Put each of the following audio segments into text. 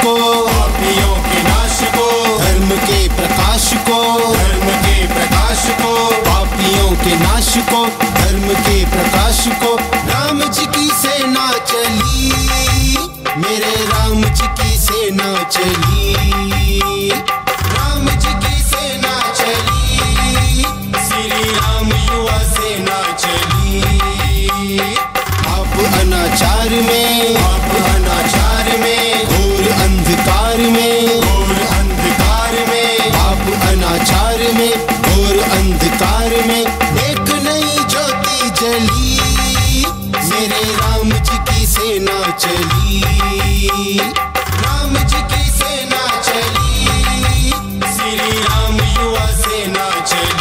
को, पापियों के नाश को, धर्म के प्रकाश को, धर्म के प्रकाश को, पापियों के नाश को, धर्म के प्रकाश को। राम जी की सेना चली, मेरे राम जी की सेना चली, राम जी की सेना चली, श्री राम युवा सेना चली। आप अनाचार में, आप अनाचार में, घोर अंधकार में, घोर अंधकार में, आप अनाचार में, घोर अंधकार में एक नई ज्योति जली, मेरे राम जी की सेना चली, राम जी की सेना चली, श्री राम युवा सेना चली।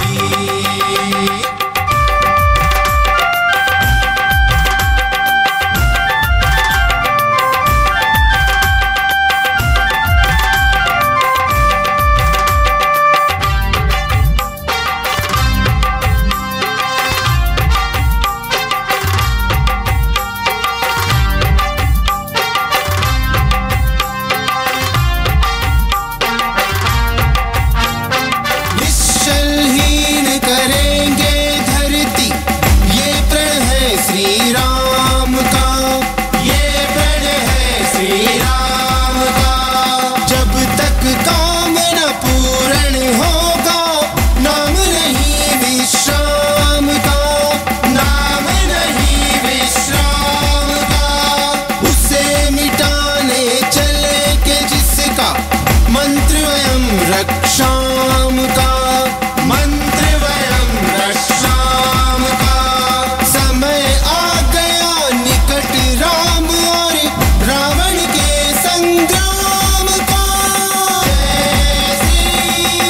रक्षाम का मंत्र वयम रक्षाम का समय आ गया निकट, राम और रावण के संग्राम का। जय श्री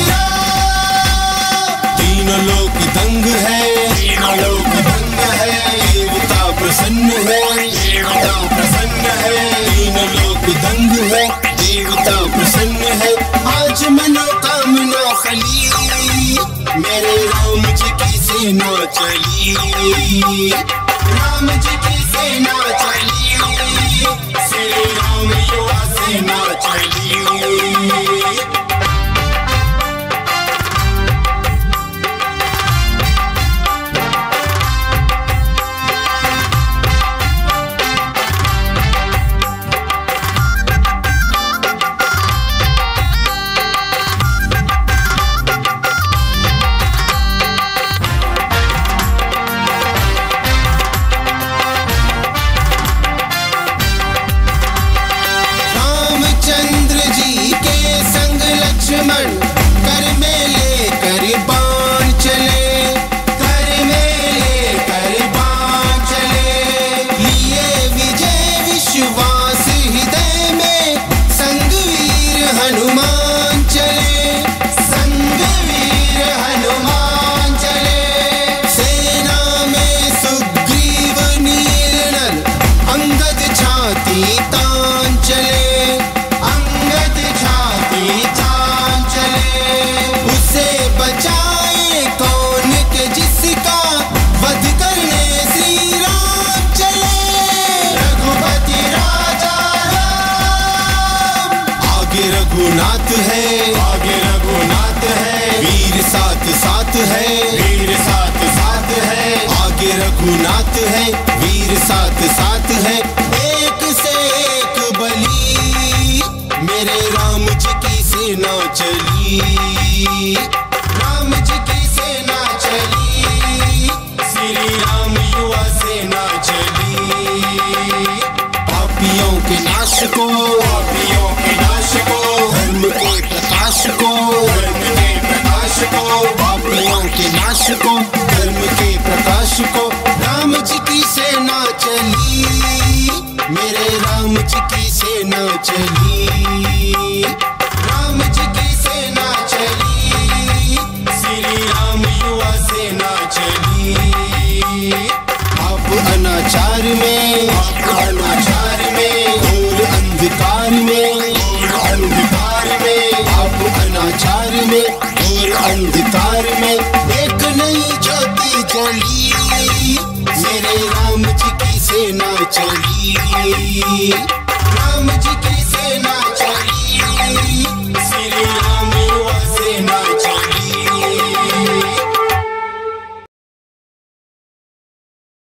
राम। तीनों लोक दंग है, तीनों लोक दंग है, देवता प्रसन्न है, देवता प्रसन्न है, तीनों लोक दंग है, देवता प्रसन्न है। आज मनोकामना खली, मेरे राम जी की सेना चली, राम जी की सेना चली, श्री राम युवा सेना चली। कर में लेकर बाण चले, कर में लेकर बाण चले, लिए विजय विश्वास हृदय में, संगवीर हनुमान चले, संगवीर हनुमान चले। सेना में सुग्रीव नीलनल, अंगद छाती तान चले, अंगद छाती तान चले, उसे बचाए कौन के जिसका वध करने श्री राम चले। रघुपति राजा राम। आगे रघुनाथ है, आगे रघुनाथ है, वीर साथ साथ है, वीर साथ साथ है, आगे रघुनाथ है, वीर साथ साथ है। एक से एक बली, मेरे राम जी की सेना चली, राम जी की सेना चली, श्री राम युवा सेना चली। पापियों के नाश को, पापियों के नाश को, धर्म के प्रकाश को, धर्म के प्रकाश को, पापियों के नाश को, धर्म के प्रकाश को। राम जी की सेना चली, मेरे राम जी की सेना चली, राम जी की सेना चली, श्री राम युवा सेना चली। आप अनाचार में, आप अनाचार में, घोर अंधकार में, घोर अंधकार में, आप अनाचार में, घोर अंधकार में एक नई ज्योति जली, मेरे राम जी की सेना चली, राम जी की सेना